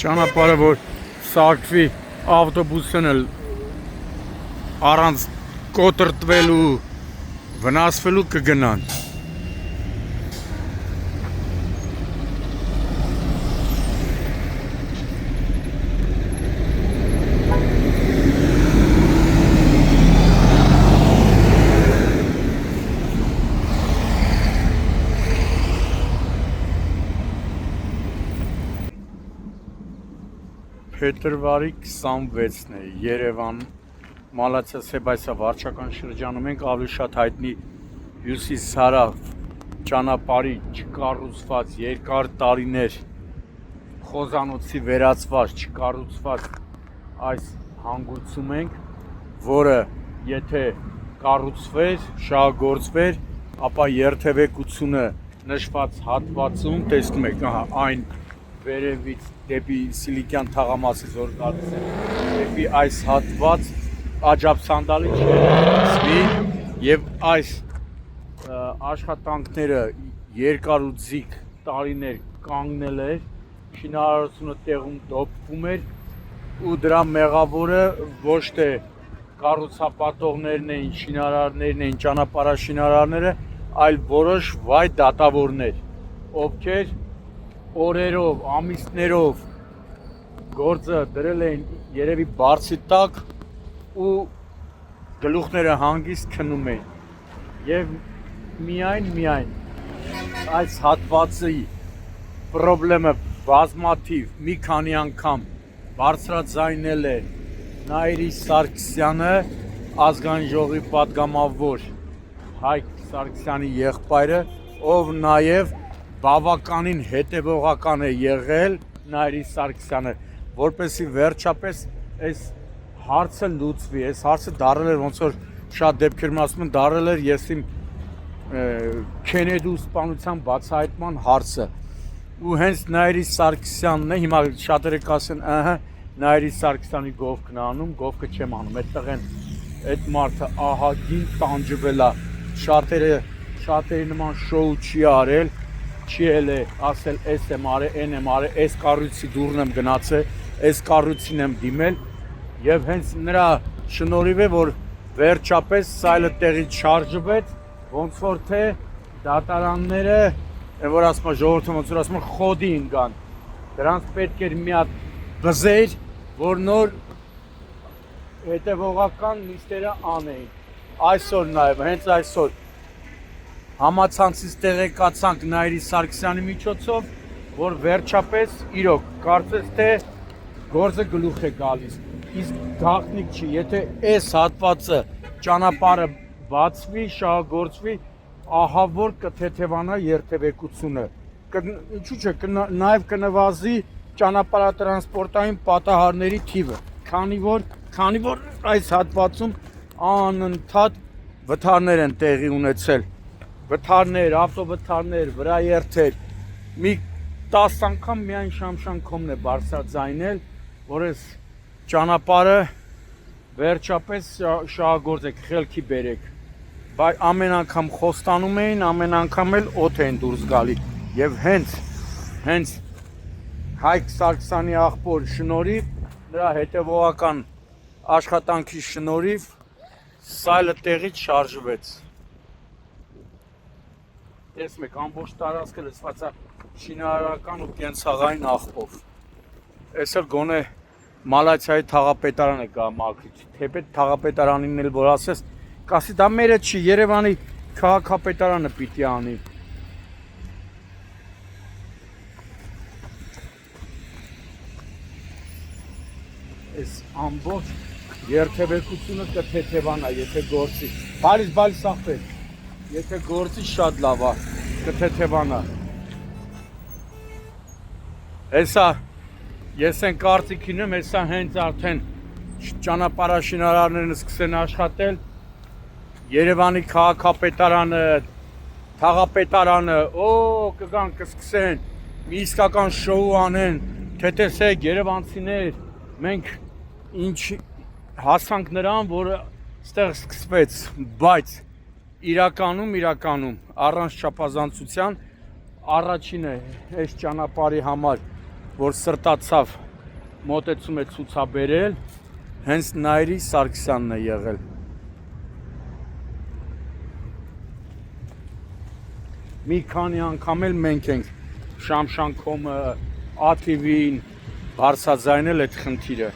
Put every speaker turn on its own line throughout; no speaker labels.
Ճանապարհը որ սարքվի ավտոբուսն էլ առանց կոտրտվելու վնասվելու կգնան։ Փետրվարի 26-ն է Երևան Մալացիա Սեբասիա վարչական շրջանում ենք ավելի շատ հայտնի հյուսիս-հարավ ճանապարհի չկառուցված երկար տարիներ խոզանոցի վերածված չկառուցված այս հանգույցում ենք, որը եթե կառուցվեր, շահագործվեր, ապա երթևեկությունը նշված հատվածում տեսնում եք, այն վերևից դեպի Սիլիկյան թաղամասից որ գալիս է, դեպի այս հատված աջաբսանդալի չերևացվի եւ այս աշխատանքները երկար ու ձիգ տարիներ կանգնել էր, շինարարությունը տեղում դոփվում էր ու դրա մեղավորը ոչ թե կառուցապատողներն էին, շինարարներն էին, ճանապարհաշինարարները, այլ որոշ վայ դատավորներ, ովքեր օրերով, ամիսներով գործը դրել էին երևի բարձի տակ ու գլուխները հանգիստ քնում էին եւ միայն այս հատվածի խնդրը բազմաթիվ մի քանի անգամ բարձրաձայնել է Նայիրի Սարգսյանը, ազգային ժողովի պատգամավոր Հայկ Սարգսյանի եղբայրը, ով նաեւ բավականին հետևողական է եղել Նայիրի Սարգսյանը, որպեսզի վերջապես այս հարցը լուծվի, այս հարցը դարել էր ոնց որ շատ դեպքերում ասում են դարել էր ես իմ Քենեդու սպանության բացահայտման հարցը ու հենց Նայիրի Սարգսյանն է, հիմա շատերը կասեն, Նայիրի Սարգսյանի գովքն է անում, գովքը չեմ անում, այդտեղ են այդ մարդը ահագին տանջվել է, շատերի նման շոու չի արել, չի էլ է ասել էս եմ արել, են եմ արել, էս կառույցի դուրն եմ գնացել, էս կառույցին եմ դիմել եւ հենց նրա շնորհիվ է որ վերջապես սայլը տեղից շարժվեց, ոնց որ թե դատարանները, որ ասում են ժողովուրդը ոնց որ ասում են խոդի ընկան, դրանց պետք էր մի հատ բզեր, որ նոր հետևողական նիստերը անեին, այսօր նաեւ հենց այսօր համացանցից տեղեկացանք Նայիրի Սարգսյանի միջոցով, որ վերջապես իրոք կարծես թե գործը գլուխ է գալիս, իսկ գաղտնիք չի, եթե այս հատվածը ճանապարհը բացվի, շահագործվի, ահա որ կթեթևանա երթևեկությունը, ինչու՞ չէ, նաև կնվազի ճանապարհատրանսպորտային պատահարների թիվը, քանի որ այս հատվածում անընդհատ վթարներ են տեղի ունեցել, վթարներ, ավտովթարներ, վրաերթեր, մի 10 անգամ միայն Շամշան.com-ն է բարձրաձայնել, որ այս ճանապարհը վերջապես շահագործեք, խելքի բերեք, բայց ամեն անգամ խոստանում էին, ամեն անգամ էլ օդ էին դուրս գալի եւ հենց Հայկ Սարգսյանի աղբոր շնորհիվ, նրա հետևողական աշխատանքի շնորհիվ սայլը տեղից շարժվեց։ Տեսնում եք, ամբողջ տարածքը լցված է շինարարական ու կենցաղային աղբով։ Այսօր գոնե Մալացիայի թաղապետարանը կա մաքրիչ, թեպետ թաղապետարանին էլ որ ասես, կասի դա մերը չի, Երևանի քաղաքապետարանը պիտի անի։ Այս ամբողջ երթևեկությունը կթեթևանա, եթե գործի։ Բալիս ախպեր, եթե գործի շատ լավ է, կթեթևանա։ Հեսա ես են կարծիքին եմ, հեսա հենց արդեն ճանապարհաշինարարներն սկսեն աշխատել, Երևանի քաղաքապետարանը, թաղապետարանը, կգան կսկսեն, մի իսկական շոու անեն, թե տեսեք երևանցիներ, մենք ինչ հասանք նրան, որ ստեղ սկսվեց, բայց իրականում առանց չափազանցության առաջինը այս ճանապարհի համար որ սրտացավ մոտեցում է ցուցաբերել, հենց Նայիրի Սարգսյանն է եղել։ Մի քանի անգամ էլ մենք ենք Շամշան.com-ը, ATV-ին բարձրաձայնել այդ խնդիրը։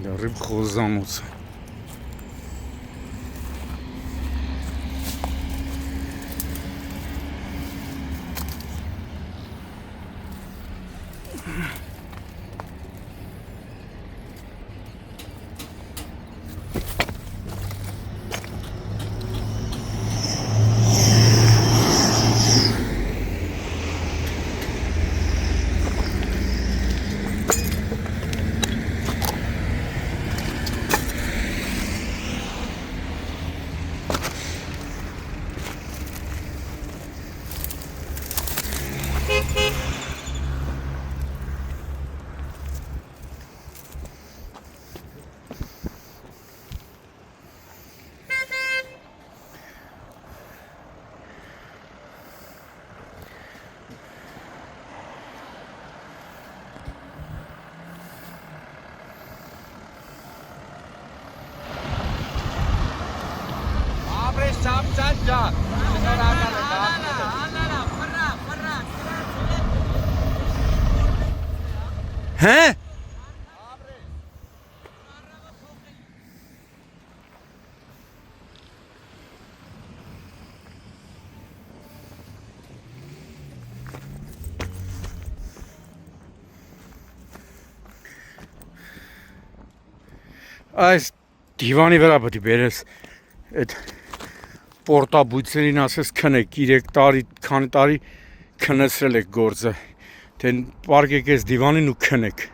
Լրիվ խոզանոց է։ Հե՞։ Այս դիվանի վրա պետք է բերես այդ պորտաբույցերին ասես քնեք 3 տարի, քանի տարի քնեցրել եք գործը, թե պարկեք այս դիվանին ու քնեք։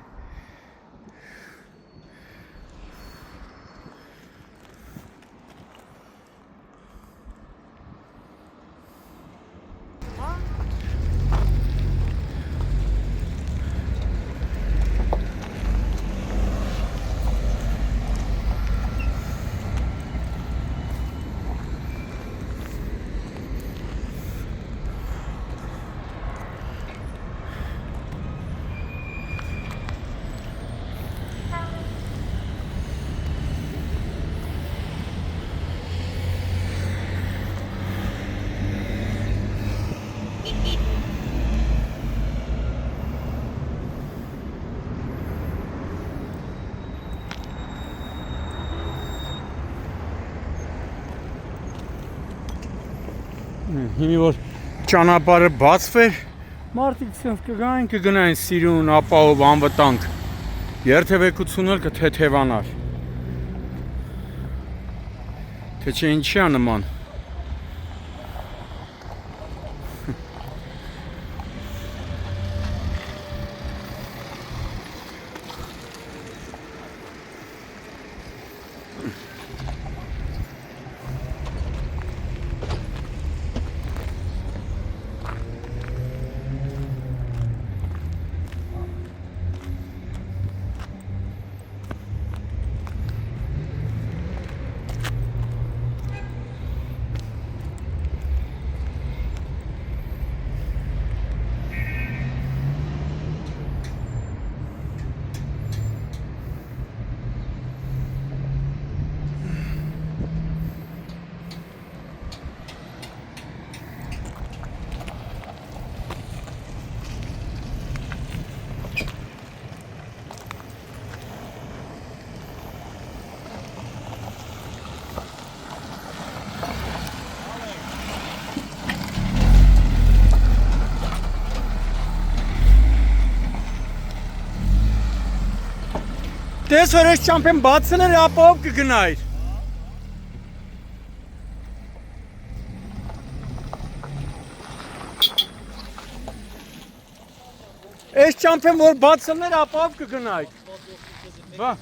Հիմի որ ճանապարհը բացվեր, մարդիկ ցած կգային, կգնային Սիրուն, ապահով անվտանգ։ Երթևեկությունը կթեթևանար։ Թե չէ ինչի է նման։ Դες որ ես ճամփեն բացել ապահով կգնայր։ Ես ճամփեն որ բացել ապահով կգնայր։ Բա։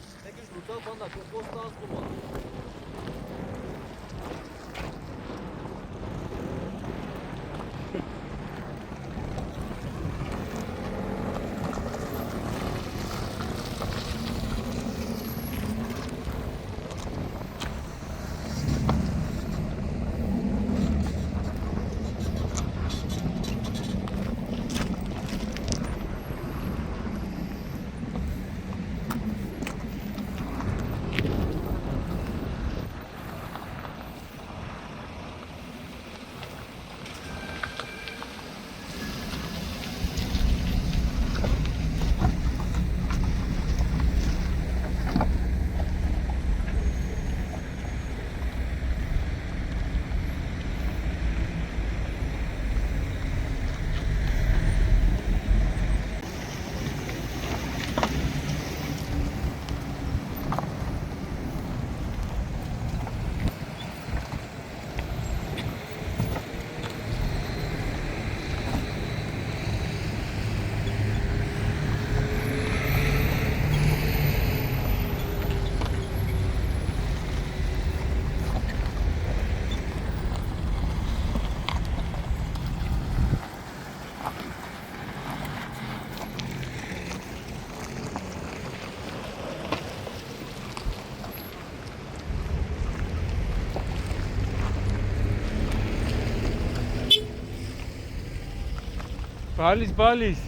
Բալիս, բալիս։